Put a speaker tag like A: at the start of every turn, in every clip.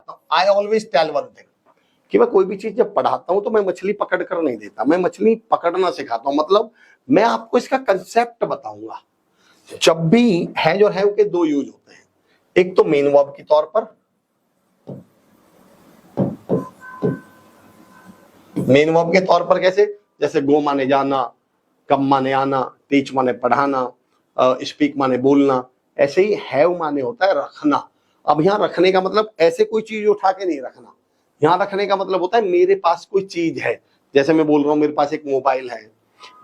A: रखता हूं। I always tell one thing कि मैं कोई भी चीज जब पढ़ाता हूं तो मैं मछली पकड़ कर नहीं देता, मैं मछली पकड़ना सिखाता हूं। मतलब मैं आपको इसका कंसेप्ट बताऊंगा। जब भी हैज और हैव के दो यूज होते हैं, एक तो मेन वर्ब के तौर पर, मेन वर्ब के तौर पर कैसे, जैसे गो माने जाना, कम माने आना, टीच माने पढ़ाना, स्पीक माने बोलना। ऐसे ही हैव माने होता है रखना। अब यहाँ रखने का मतलब ऐसे कोई चीज उठा के नहीं रखना, यहाँ रखने का मतलब होता है मेरे पास कोई चीज है। जैसे मैं बोल रहा हूँ मेरे पास एक मोबाइल है,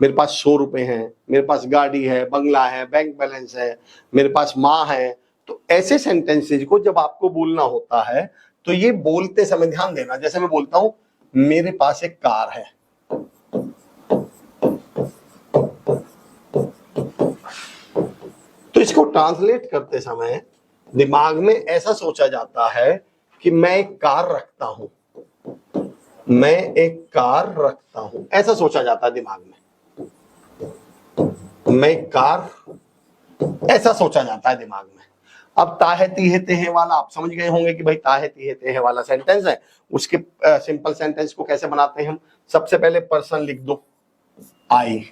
A: मेरे पास 100 रुपए हैं, मेरे पास गाड़ी है, बंगला है, बैंक बैलेंस है, मेरे पास माँ है। तो ऐसे सेंटेंसेज को जब आपको बोलना होता है तो ये बोलते समय ध्यान देना। जैसे मैं बोलता हूं मेरे पास एक कार है, तो इसको ट्रांसलेट करते समय दिमाग में ऐसा सोचा जाता है कि मैं एक कार रखता हूं, मैं एक कार रखता हूं, ऐसा सोचा जाता है दिमाग में। मैं एक कार, ऐसा सोचा जाता है दिमाग में। अब ताहे तीहे तेहे वाला आप समझ गए होंगे कि भाई ताहे तीहे तेहे वाला सेंटेंस है, उसके सिंपल सेंटेंस को कैसे बनाते हैं हम। सबसे पहले पर्सन लिख दो आई,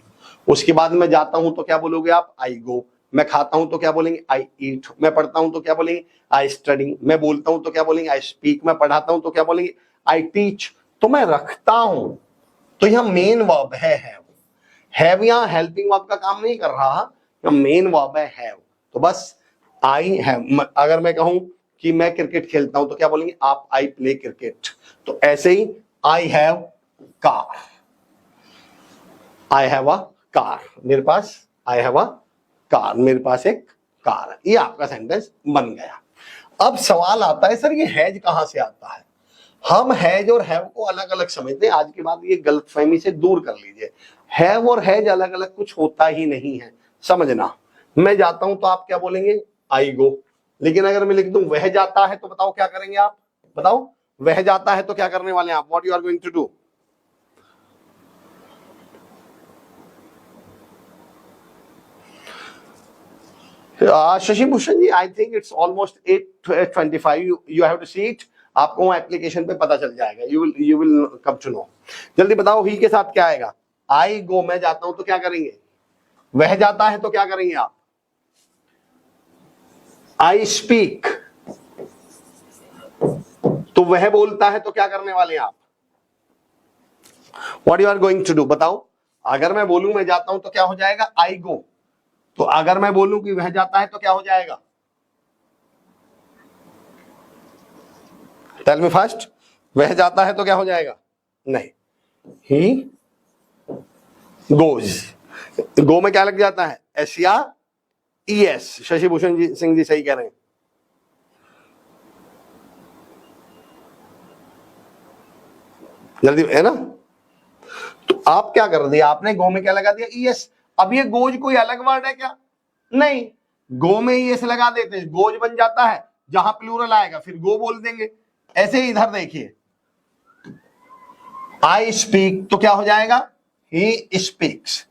A: उसके बाद मैं जाता हूं तो क्या बोलोगे आप, आई गो। मैं खाता हूं तो क्या बोलेंगे, आई ईट। मैं पढ़ता हूं तो क्या बोलेंगे, आई स्टडी। मैं बोलता हूं तो क्या बोलेंगे, आई स्पीक। मैं पढ़ाता हूं तो क्या बोलेंगे, आई टीच। तो मैं रखता हूं, तो यह मेन वर्ब है हैव यहां हेल्पिंग वर्ब का काम नहीं कर रहा, यह मेन वर्ब है हैव। तो बस आई हैव। अगर मैं कहूं कि मैं क्रिकेट खेलता हूं तो क्या बोलेंगे आप, आई प्ले क्रिकेट। तो ऐसे ही I have car, I have a car, मेरे पास आई हैव अ कार, मेरे पास एक कार है। ये आपका सेंटेंस बन गया। अब सवाल आता है सर ये हैज कहां से आता है। हम हैज और हैव को अलग अलग समझते हैं। आज के बाद ये गलतफहमी से दूर कर लीजिए, हैव और हैज अलग अलग कुछ होता ही नहीं है, समझना। मैं जाता हूं तो आप क्या बोलेंगे, आई गो। लेकिन अगर मैं लिख दूं वह जाता है तो बताओ क्या करेंगे आप, बताओ वह जाता है तो क्या करने वाले हैं आप, what you are going to do. Shashi Bhushan ji, I think it's almost 8:25, you have to see it. आपको एप्लीकेशन पे पता चल जाएगा, you will come to know. जल्दी बताओ ही के साथ क्या आएगा, आई गो। मैं जाता हूं तो क्या करेंगे, वह जाता है तो क्या करेंगे आप, आई स्पीक। तो वह बोलता है तो क्या करने वाले हैं आप, what you are going to do. बताओ अगर मैं बोलूं मैं जाता हूं तो क्या हो जाएगा, आई गो। तो अगर मैं बोलूं कि वह जाता है तो क्या हो जाएगा, टेल मी फास्ट। वह जाता है तो क्या हो जाएगा, नहीं, ही गोज। गो में क्या लग जाता है, एस या ई एस। शशि भूषण जी सिंह जी सही कह रहे हैं। जल्दी है ना। तो आप क्या कर दिया आपने, गो में क्या लगा दिया, ई एस। अब ये गोज कोई अलग वर्ड है क्या, नहीं। गो में ई एस लगा देते हैं, गोज बन जाता है। जहां प्लूरल आएगा फिर गो बोल देंगे। ऐसे ही इधर देखिए, आई स्पीक तो क्या हो जाएगा, ही स्पीक्स।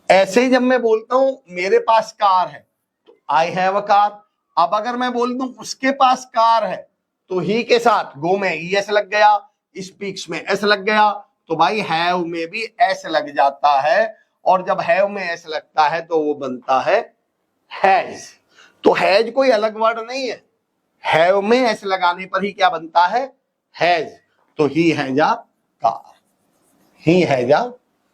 A: ऐसे ही जब मैं बोलता हूं मेरे पास कार है तो आई हैव अ कार। अब अगर मैं बोल दूं उसके पास कार है तो ही के साथ गो में ई एस लग गया, स्पीक्स में एस लग गया। तो भाई हैव में भी एस लग जाता है, और जब हैव में एस लगता है तो वो बनता है हैज। तो हैज कोई अलग वर्ड नहीं है, हैव में एस लगाने पर ही क्या बनता है, हैज। तो he has a car, he has a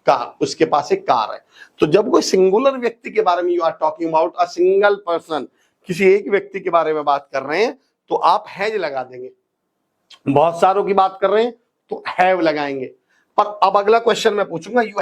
A: car, उसके पास एक कार है। तो जब कोई सिंगुलर व्यक्ति के बारे में you are talking about a single person, किसी एक व्यक्ति के बारे में बात कर रहे हैं तो आप हैज लगा देंगे। बहुत सारों की बात कर रहे हैं तो हैव लगाएंगे। पर अब अगला क्वेश्चन मैं पूछूंगा, यू